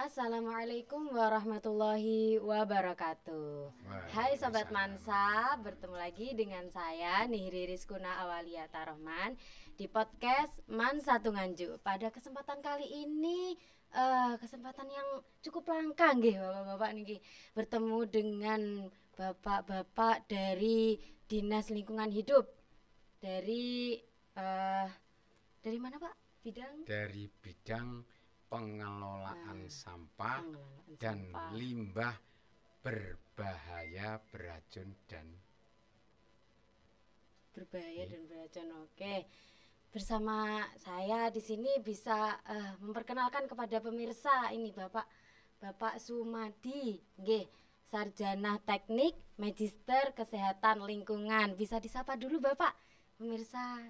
Assalamualaikum warahmatullahi wabarakatuh. Hai Sobat Mansa, bertemu lagi dengan saya Nihri Rizkuna Awaliyata Rohman di podcast Mansa Tunganju. Pada kesempatan kali ini kesempatan yang cukup langka nggih Bapak-bapak niki, bertemu dengan bapak-bapak dari Dinas Lingkungan Hidup. Dari mana Pak? Dari bidang pengelolaan sampah Pengelolaan dan sampah. limbah berbahaya, beracun dan beracun. Oke. Bersama saya di sini bisa memperkenalkan kepada pemirsa ini Bapak Sumadi, nggih, sarjana teknik magister kesehatan lingkungan. Bisa disapa dulu Bapak pemirsa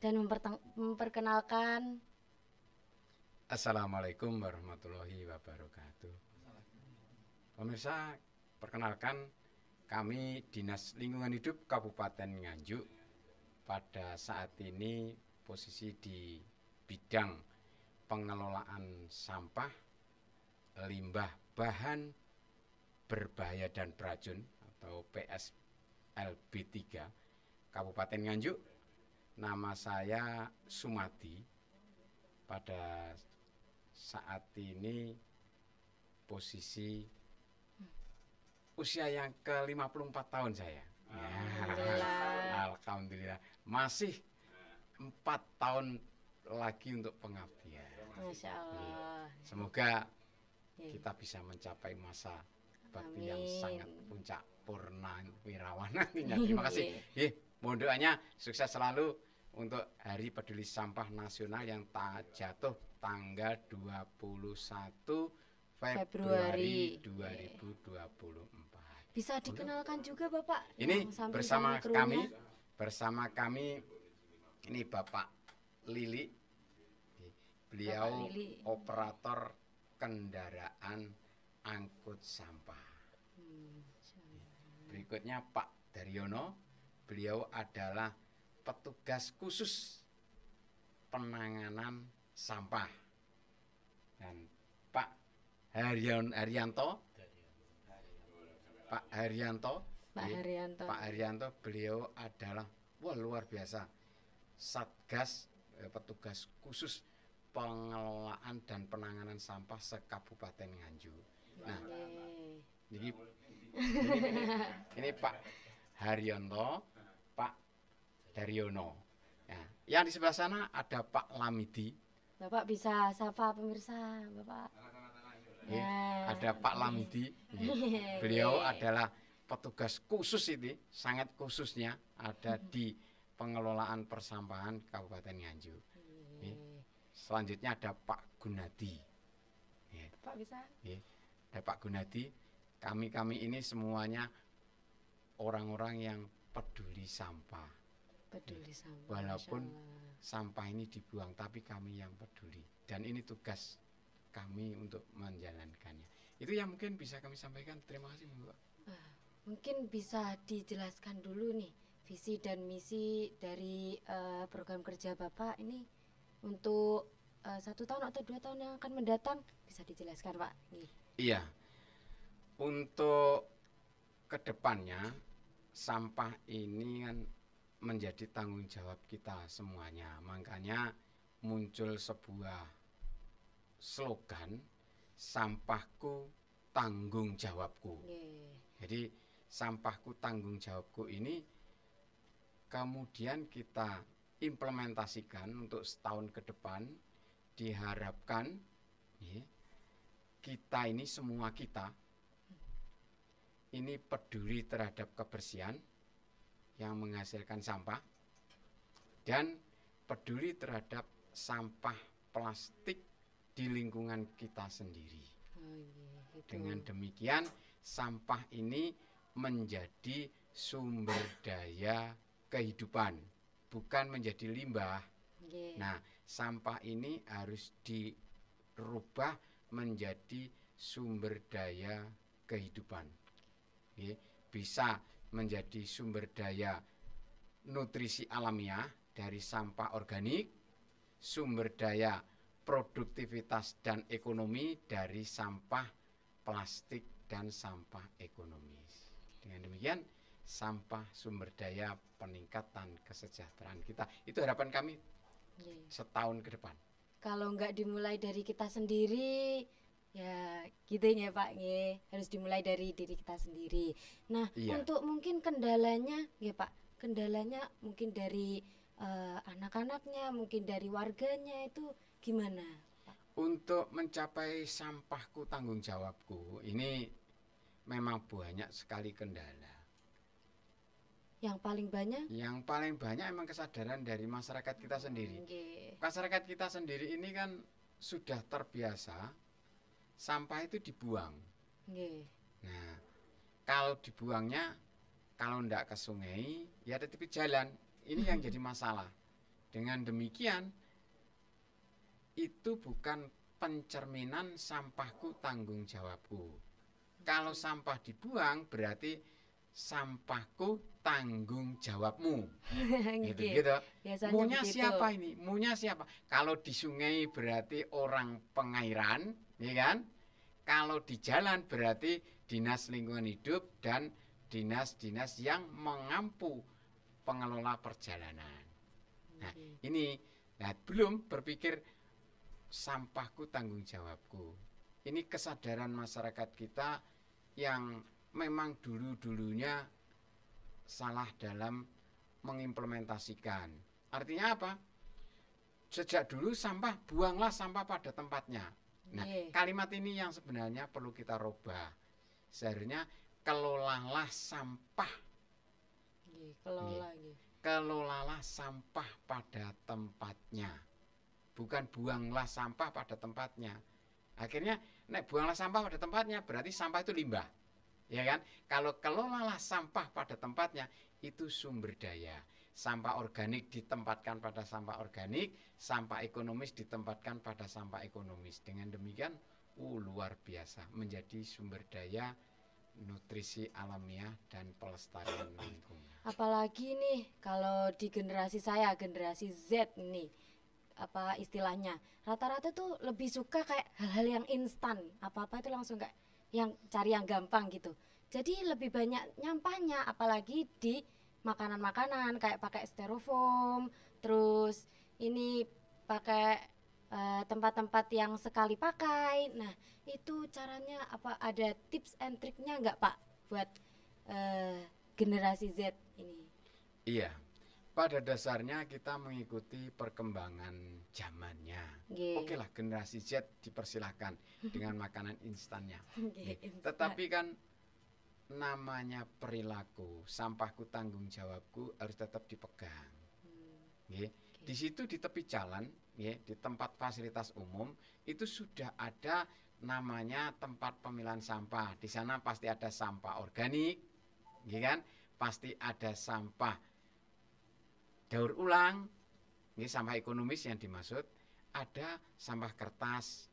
dan memperkenalkan. Assalamualaikum warahmatullahi wabarakatuh. Pemirsa, perkenalkan kami Dinas Lingkungan Hidup Kabupaten Nganjuk. Pada saat ini posisi di bidang pengelolaan sampah, limbah bahan berbahaya dan beracun atau PSLB 3 Kabupaten Nganjuk. Nama saya Sumadi. Pada saat ini posisi usia yang ke-54 tahun saya. Alhamdulillah. Masih 4 tahun lagi untuk pengabdian. Masya Allah. Semoga kita bisa mencapai masa bakti yang sangat puncak purna wirawan nantinya. Terima kasih. Mohon doanya sukses selalu untuk Hari Peduli Sampah Nasional yang jatuh tanggal 21 Februari 2024. Bisa dikenalkan juga Bapak. Ini bersama kami ini Bapak Lili. Beliau operator kendaraan angkut sampah. Berikutnya Pak Daryono. Beliau adalah petugas khusus penanganan sampah. Dan Pak Haryanto. Pak Haryanto beliau adalah luar biasa Satgas, petugas khusus pengelolaan dan penanganan sampah se-Kabupaten Nganjuk. Nah, ini Pak Haryanto, Pak Daryono. Ya, yang di sebelah sana ada Pak Lamidi. Bapak bisa sapa pemirsa, Bapak. Ada Pak Lamidi. Beliau adalah petugas khusus ini, sangat khususnya ada di pengelolaan persampahan Kabupaten Nganjuk. Selanjutnya ada Pak Gunadi. Pak bisa? Ada Pak Gunadi. Kami ini semuanya orang-orang yang peduli sampah. Walaupun sampah ini dibuang, tapi kami yang peduli. Dan ini tugas kami untuk menjalankannya. Itu yang mungkin bisa kami sampaikan. Terima kasih, Mbak. Mungkin bisa dijelaskan dulu nih visi dan misi dari program kerja Bapak ini untuk 1 tahun atau 2 tahun yang akan mendatang, bisa dijelaskan Pak? Iya. Untuk kedepannya sampah ini kan menjadi tanggung jawab kita semuanya. Makanya muncul sebuah slogan, sampahku tanggung jawabku. Jadi sampahku tanggung jawabku ini kemudian kita implementasikan untuk setahun ke depan. Diharapkan kita ini semua kita ini peduli terhadap kebersihan yang menghasilkan sampah dan peduli terhadap sampah plastik di lingkungan kita sendiri. Dengan demikian sampah ini menjadi sumber daya kehidupan, bukan menjadi limbah. Nah, sampah ini harus dirubah menjadi sumber daya kehidupan. Bisa menjadi sumber daya nutrisi alamiah dari sampah organik, sumber daya produktivitas dan ekonomi dari sampah plastik dan sampah ekonomis. Dengan demikian, sampah sumber daya peningkatan kesejahteraan kita. Itu harapan kami setahun ke depan. Kalau nggak dimulai dari kita sendiri, ya gitu ya Pak, harus dimulai dari diri kita sendiri. Nah, untuk mungkin kendalanya ya Pak, kendalanya mungkin dari anak-anaknya, mungkin dari warganya, itu gimana Pak? Untuk mencapai sampahku tanggung jawabku, ini memang banyak sekali kendala. Yang paling banyak? Yang paling banyak emang kesadaran dari masyarakat kita sendiri. Masyarakat kita sendiri ini kan sudah terbiasa sampah itu dibuang. Nah, kalau dibuangnya, kalau ndak ke sungai, ya ada tepi jalan. Ini yang jadi masalah. Dengan demikian, itu bukan pencerminan sampahku tanggung jawabku. Kalau sampah dibuang, berarti sampahku tanggung jawabmu. Gitu. Maunya siapa ini? Maunya siapa? Kalau di sungai berarti orang pengairan, ya kan? Kalau di jalan berarti dinas lingkungan hidup dan dinas-dinas yang mengampu pengelola perjalanan. Nah, ini belum berpikir sampahku tanggung jawabku. Ini kesadaran masyarakat kita yang memang dulu-dulunya salah dalam mengimplementasikan. Artinya apa? Sejak dulu sampah, buanglah sampah pada tempatnya. Nah, kalimat ini yang sebenarnya perlu kita rubah. Seharusnya kelolalah sampah. Kelolalah sampah pada tempatnya. Bukan buanglah sampah pada tempatnya. Akhirnya, buanglah sampah pada tempatnya, berarti sampah itu limbah. Ya kan? Kalau kelolalah sampah pada tempatnya, itu sumber daya. Sampah organik ditempatkan pada sampah organik, sampah ekonomis ditempatkan pada sampah ekonomis. Dengan demikian, luar biasa, menjadi sumber daya nutrisi alamiah dan pelestarian lingkungan. Apalagi nih, kalau di generasi saya, generasi Z nih, apa istilahnya, rata-rata tuh lebih suka kayak hal-hal yang instan, apa-apa itu langsung kayak yang cari yang gampang gitu. Jadi lebih banyak nyampahnya, apalagi di makanan-makanan kayak pakai styrofoam, terus ini pakai tempat-tempat yang sekali pakai. Nah, itu caranya apa, ada tips and triknya nggak Pak buat generasi Z ini? Iya, pada dasarnya kita mengikuti perkembangan zamannya. Oke lah, generasi Z dipersilahkan dengan makanan instannya. Tetapi kan namanya perilaku, sampahku tanggung jawabku harus tetap dipegang. Di situ di tepi jalan, di tempat fasilitas umum itu sudah ada namanya tempat pemilahan sampah. Di sana pasti ada sampah organik, kan? Pasti ada sampah daur ulang, ini sampah ekonomis yang dimaksud, ada sampah kertas.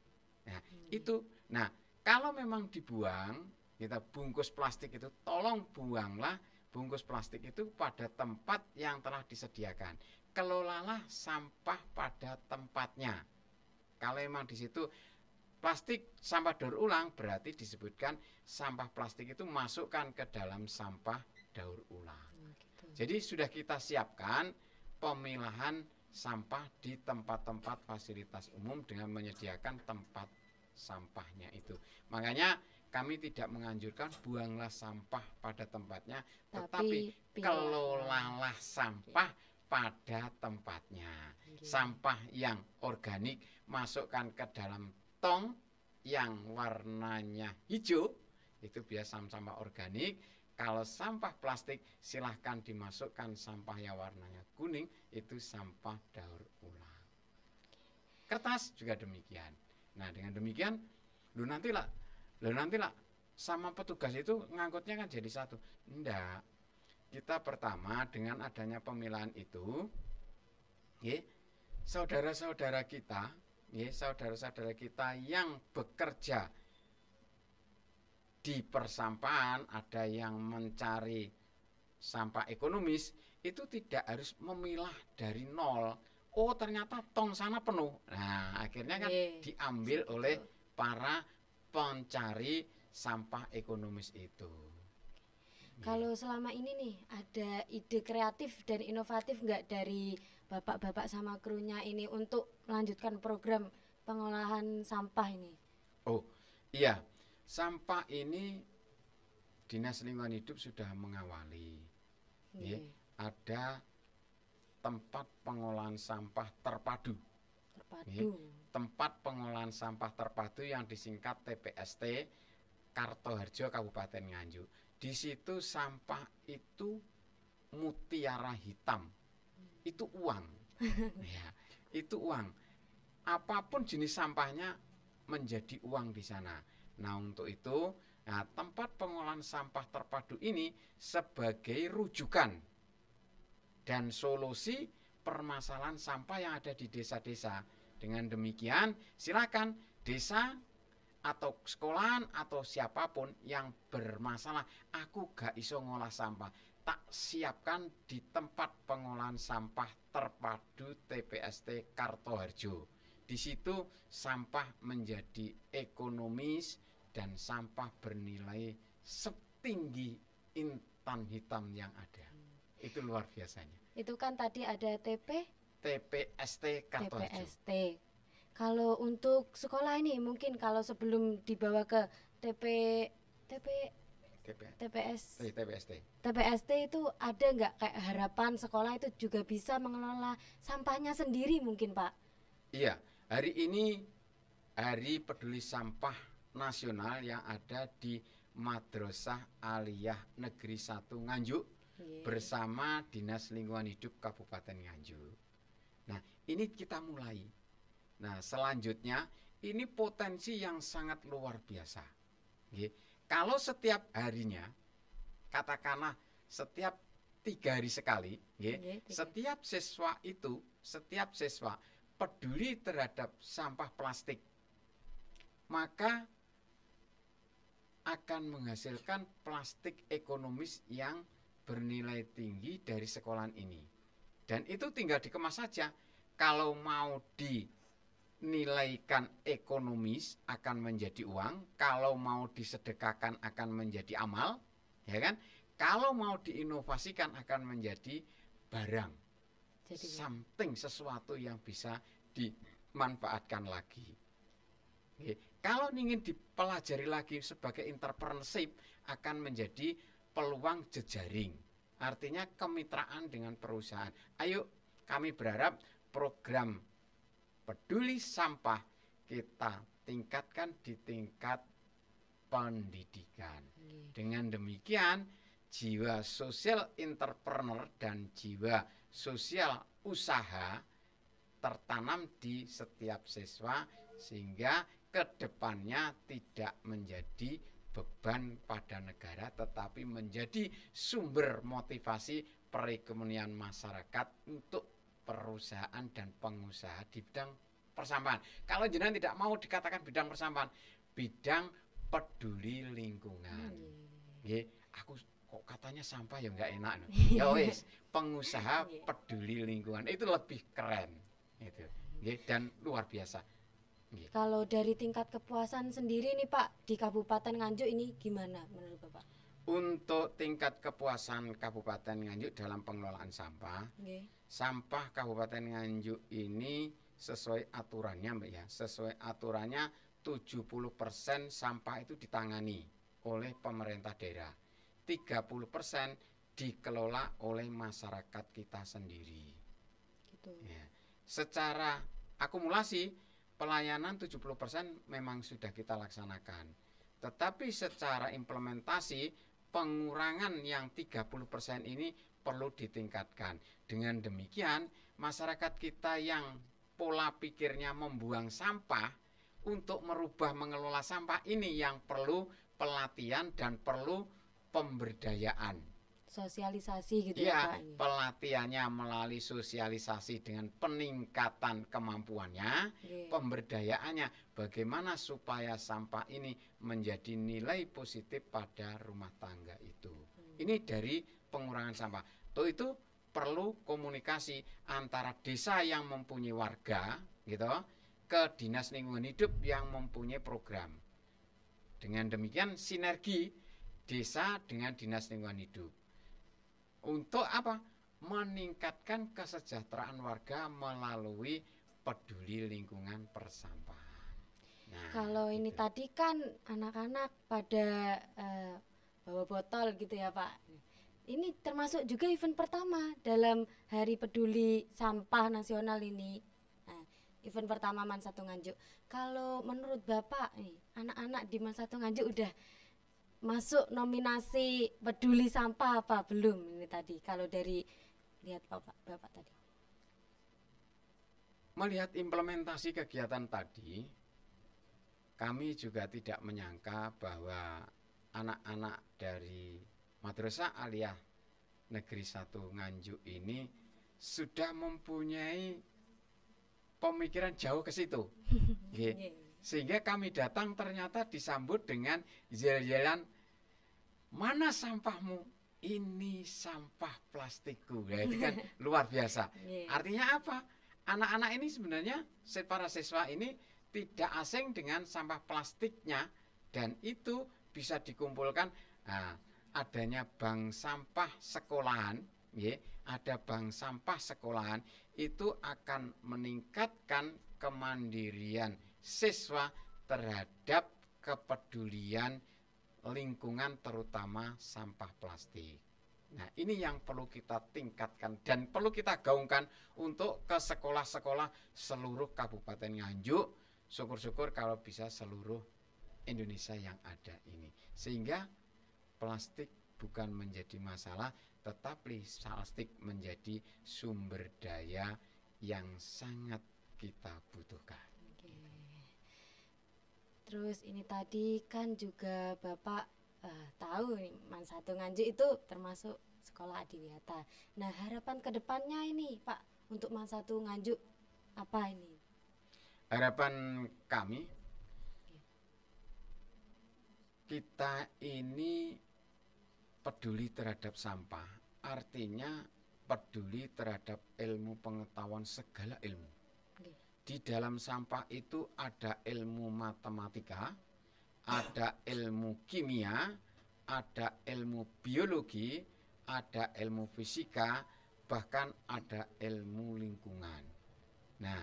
Nah, itu. Nah, kalau memang dibuang, kita bungkus plastik itu tolong buanglah bungkus plastik itu pada tempat yang telah disediakan. Kelolalah sampah pada tempatnya. Kalau memang di situ plastik sampah daur ulang, berarti disebutkan sampah plastik itu masukkan ke dalam sampah daur ulang. Jadi sudah kita siapkan pemilahan sampah di tempat-tempat fasilitas umum dengan menyediakan tempat sampahnya itu. Makanya kami tidak menganjurkan buanglah sampah pada tempatnya, tetapi kelolalah sampah pada tempatnya. Sampah yang organik masukkan ke dalam tong yang warnanya hijau, itu biasa sampah organik. Kalau sampah plastik silahkan dimasukkan sampah yang warnanya kuning, itu sampah daur ulang. Kertas juga demikian. Nah, dengan demikian lu nantilah sama petugas itu ngangkutnya kan jadi satu. Enggak. Kita pertama dengan adanya pemilahan itu, saudara-saudara kita, saudara-saudara kita yang bekerja di persampahan, ada yang mencari sampah ekonomis, itu tidak harus memilah dari nol oh ternyata tong sana penuh. Nah, akhirnya kan diambil oleh para pencari sampah ekonomis itu. Kalau selama ini nih ada ide kreatif dan inovatif nggak dari bapak-bapak sama krunya ini untuk melanjutkan program pengolahan sampah ini? Oh iya, sampah ini Dinas Lingkungan Hidup sudah mengawali. Ada tempat pengolahan sampah terpadu. Tempat pengolahan sampah terpadu yang disingkat TPST Kartoharjo Kabupaten Nganjuk. Di situ sampah itu mutiara hitam, itu uang, ya, itu uang. Apapun jenis sampahnya menjadi uang di sana. Nah untuk itu, nah, tempat pengolahan sampah terpadu ini sebagai rujukan dan solusi permasalahan sampah yang ada di desa-desa. Dengan demikian, silakan desa atau sekolahan atau siapapun yang bermasalah, aku gak iso ngolah sampah, tak siapkan di tempat pengolahan sampah terpadu TPST Kartoharjo. Di situ sampah menjadi ekonomis dan sampah bernilai setinggi intan hitam yang ada. Itu luar biasanya. Itu kan tadi ada TPST Kartoharjo. TPST. Kalau untuk sekolah ini mungkin kalau sebelum dibawa ke TPST itu ada nggak kayak harapan sekolah itu juga bisa mengelola sampahnya sendiri mungkin Pak? Iya, hari ini Hari Peduli Sampah Nasional yang ada di Madrasah Aliyah Negeri 1 Nganjuk bersama Dinas Lingkungan Hidup Kabupaten Nganjuk. Nah, ini kita mulai. Nah, selanjutnya ini potensi yang sangat luar biasa. Kalau setiap harinya, katakanlah setiap 3 hari sekali, setiap siswa peduli terhadap sampah plastik, maka akan menghasilkan plastik ekonomis yang bernilai tinggi dari sekolahan ini. Dan itu tinggal dikemas saja. Kalau mau dinilaikan ekonomis akan menjadi uang, kalau mau disedekahkan akan menjadi amal, ya kan? Kalau mau diinovasikan akan menjadi barang. Jadi something, sesuatu yang bisa dimanfaatkan lagi. Kalau ingin dipelajari lagi sebagai entrepreneurship akan menjadi peluang jejaring. Artinya kemitraan dengan perusahaan. Ayo, kami berharap program peduli sampah kita tingkatkan di tingkat pendidikan. Dengan demikian jiwa sosial entrepreneur dan jiwa sosial usaha tertanam di setiap siswa sehingga kedepannya tidak menjadi beban pada negara tetapi menjadi sumber motivasi perekonomian masyarakat untuk perusahaan dan pengusaha di bidang persampahan. Kalau jenengan tidak mau dikatakan bidang persampahan, bidang peduli lingkungan. Aku kok katanya sampah ya nggak enak. Ya wis, pengusaha peduli lingkungan itu lebih keren. Itu. Dan luar biasa. Kalau dari tingkat kepuasan sendiri nih Pak di Kabupaten Nganjuk ini gimana menurut Bapak? Untuk tingkat kepuasan Kabupaten Nganjuk dalam pengelolaan sampah, sampah Kabupaten Nganjuk ini sesuai aturannya Mbak ya, sesuai aturannya 70% sampah itu ditangani oleh pemerintah daerah, 30% dikelola oleh masyarakat kita sendiri. Gitu. Ya. Secara akumulasi pelayanan 70% memang sudah kita laksanakan. Tetapi secara implementasi pengurangan yang 30% ini perlu ditingkatkan. Dengan demikian masyarakat kita yang pola pikirnya membuang sampah untuk merubah mengelola sampah ini yang perlu pelatihan dan perlu pemberdayaan. Sosialisasi gitu ya Pak. Pelatihannya melalui sosialisasi dengan peningkatan kemampuannya, pemberdayaannya bagaimana supaya sampah ini menjadi nilai positif pada rumah tangga itu. Ini dari pengurangan sampah. Itu perlu komunikasi antara desa yang mempunyai warga gitu ke dinas lingkungan hidup yang mempunyai program. Dengan demikian sinergi desa dengan dinas lingkungan hidup. Untuk apa? Meningkatkan kesejahteraan warga melalui peduli lingkungan persampahan. Nah, kalau ini tadi kan anak-anak pada bawa botol gitu ya Pak. Ini termasuk juga event pertama dalam Hari Peduli Sampah Nasional ini. Nah, event pertama Man Satu Nganjuk. Kalau menurut Bapak nih, anak-anak di Man Satu Nganjuk udah masuk nominasi peduli sampah apa belum ini tadi kalau dari lihat Bapak tadi? Melihat implementasi kegiatan tadi, kami juga tidak menyangka bahwa anak-anak dari Madrasah Aliyah Negeri 1 Nganjuk ini sudah mempunyai pemikiran jauh ke situ. Sehingga kami datang ternyata disambut dengan yel-yelan, mana sampahmu? Ini sampah plastikku. Ya, itu kan luar biasa. Artinya apa? Anak-anak ini sebenarnya para siswa ini tidak asing dengan sampah plastiknya, dan itu bisa dikumpulkan. Nah, adanya bank sampah sekolahan, ya, ada bank sampah sekolahan, itu akan meningkatkan kemandirian siswa terhadap kepedulian lingkungan terutama sampah plastik. Nah, ini yang perlu kita tingkatkan dan perlu kita gaungkan untuk ke sekolah-sekolah seluruh Kabupaten Nganjuk. Syukur-syukur kalau bisa seluruh Indonesia yang ada ini. Sehingga plastik bukan menjadi masalah, tetapi plastik menjadi sumber daya yang sangat kita butuhkan. Terus ini tadi kan juga Bapak tahu nih Man Satu Nganjuk itu termasuk sekolah adiwiyata. Nah, harapan kedepannya ini Pak untuk Man Satu Nganjuk apa ini? Harapan kami, kita ini peduli terhadap sampah, artinya peduli terhadap ilmu pengetahuan segala ilmu. Di dalam sampah itu ada ilmu matematika, ada ilmu kimia, ada ilmu biologi, ada ilmu fisika, bahkan ada ilmu lingkungan. Nah,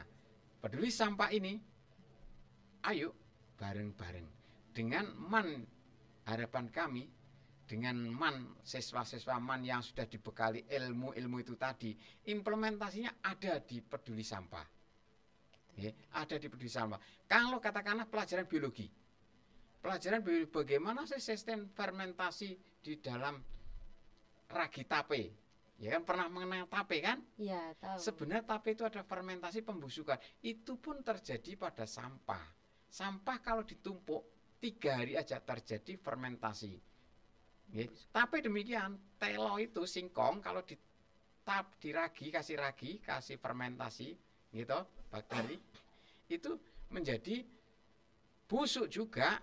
peduli sampah ini, ayo bareng-bareng dengan Man, harapan kami dengan Man, siswa-siswa Man yang sudah dibekali ilmu-ilmu itu tadi, implementasinya ada di peduli sampah. Ada di peduli sampah. Kalau katakanlah pelajaran biologi, bagaimana sih sistem fermentasi di dalam ragi tape? Ya kan pernah mengenal tape kan? Iya, tahu. Sebenarnya tape itu ada fermentasi pembusukan. Itu pun terjadi pada sampah. Sampah kalau ditumpuk 3 hari aja terjadi fermentasi. Tape demikian, telo itu singkong kalau diragi, kasih fermentasi gitu, bakteri itu menjadi busuk juga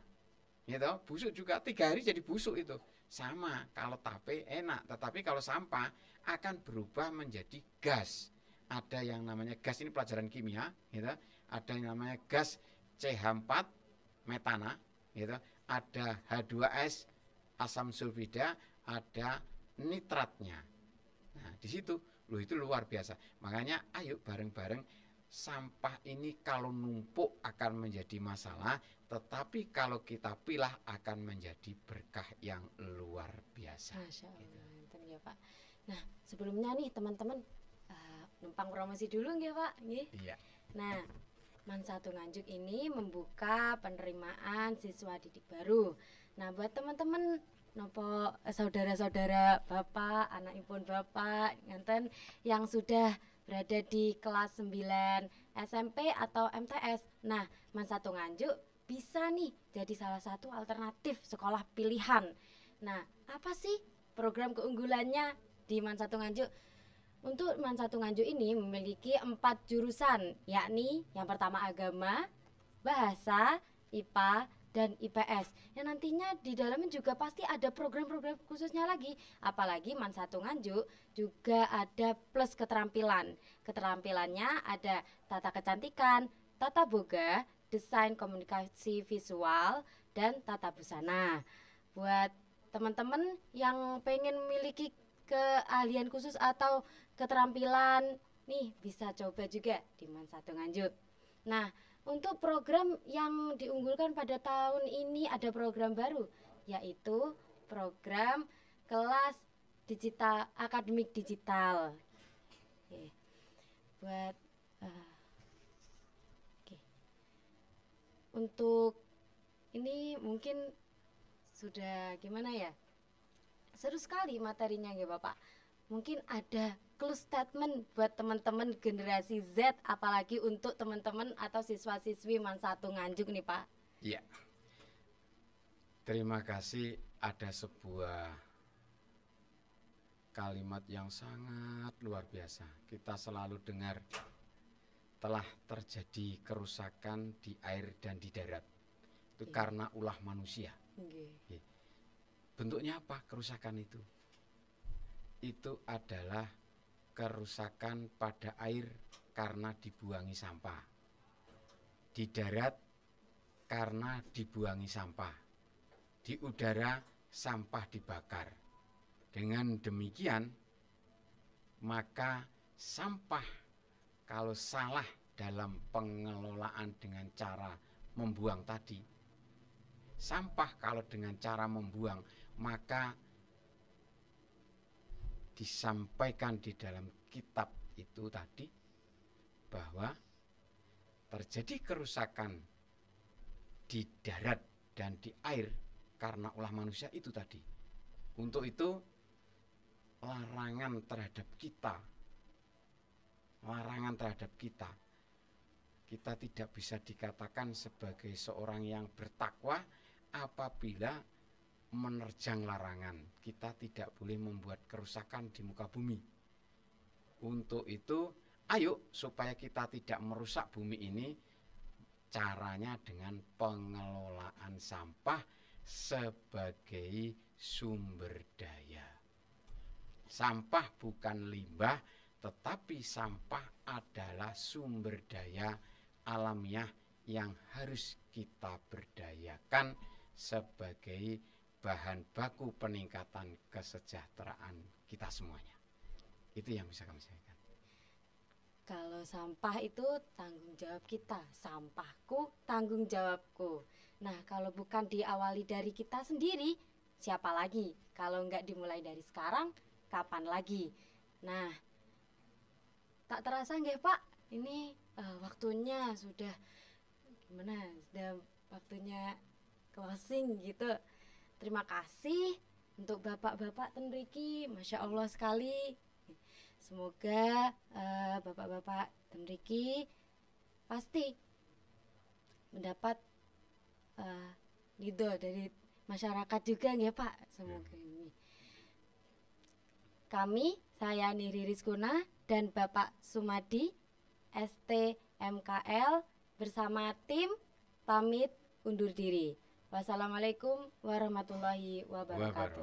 gitu, busuk juga 3 hari jadi busuk itu. Sama kalau tape enak, tetapi kalau sampah akan berubah menjadi gas. Ada yang namanya gas, ini pelajaran kimia gitu. Ada yang namanya gas CH4 metana gitu. Ada H2S asam sulfida, ada nitratnya. Nah, di situ loh, itu luar biasa. Makanya ayo bareng-bareng, sampah ini kalau numpuk akan menjadi masalah, tetapi kalau kita pilah akan menjadi berkah yang luar biasa. Masya Allah, gitu. Ya Pak. Nah, sebelumnya nih teman-teman numpang promosi dulu nggih Pak? Nggih. Iya. Nah, Man Satu Nganjuk ini membuka penerimaan siswa didik baru. Nah, buat teman-teman nopo saudara-saudara Bapak, anakipun Bapak, ngenten yang sudah berada di kelas 9 SMP atau MTS. Nah, Man Satu Nganjuk bisa nih jadi salah satu alternatif sekolah pilihan. Nah, apa sih program keunggulannya di Man Satu Nganjuk? Untuk Man Satu Nganjuk ini memiliki 4 jurusan, yakni yang pertama agama, bahasa, IPA, dan IPS. Yang nantinya di dalamnya juga pasti ada program-program khususnya lagi. Apalagi Man 1 Nganjuk juga ada plus keterampilan. Keterampilannya ada tata kecantikan, tata boga, desain komunikasi visual, dan tata busana. Buat teman-teman yang pengen memiliki keahlian khusus atau keterampilan nih, bisa coba juga di Man 1 Nganjuk. Nah, untuk program yang diunggulkan pada tahun ini ada program baru, yaitu program kelas digital akademik digital. Oke. Buat oke. Untuk ini mungkin sudah gimana ya? Seru sekali materinya ya Bapak. Mungkin ada close statement buat teman-teman generasi Z, apalagi untuk teman-teman atau siswa-siswi Man 1 Nganjuk nih Pak. Iya. Terima kasih, ada sebuah kalimat yang sangat luar biasa. Kita selalu dengar telah terjadi kerusakan di air dan di darat. Itu karena ulah manusia. Bentuknya apa kerusakan itu? Itu adalah kerusakan pada air karena dibuangi sampah, di darat karena dibuangi sampah, di udara sampah dibakar. Dengan demikian, maka sampah kalau salah dalam pengelolaan dengan cara membuang tadi, sampah kalau dengan cara membuang, maka disampaikan di dalam kitab itu tadi bahwa terjadi kerusakan di darat dan di air karena ulah manusia itu tadi. Untuk itu larangan terhadap kita tidak bisa dikatakan sebagai seorang yang bertakwa apabila menerjang larangan. Kita tidak boleh membuat kerusakan di muka bumi. Untuk itu, ayo supaya kita tidak merusak bumi ini, caranya dengan pengelolaan sampah sebagai sumber daya. Sampah bukan limbah, tetapi sampah adalah sumber daya alamiah yang harus kita berdayakan sebagai bahan baku peningkatan kesejahteraan kita semuanya. Itu yang bisa kami sampaikan. Kalau sampah itu tanggung jawab kita, sampahku tanggung jawabku. Nah, kalau bukan diawali dari kita sendiri, siapa lagi? Kalau nggak dimulai dari sekarang, kapan lagi? Nah, tak terasa nggih Pak, ini waktunya sudah gimana? Sudah waktunya closing gitu. Terima kasih untuk bapak-bapak ten mriki, Masya Allah sekali. Semoga bapak-bapak ten mriki pasti mendapat ridho dari masyarakat juga ya Pak. Semoga ini. Kami, saya Nihri Rizkuna dan Bapak Sumadi STMKL bersama tim pamit undur diri. Wassalamualaikum warahmatullahi wabarakatuh.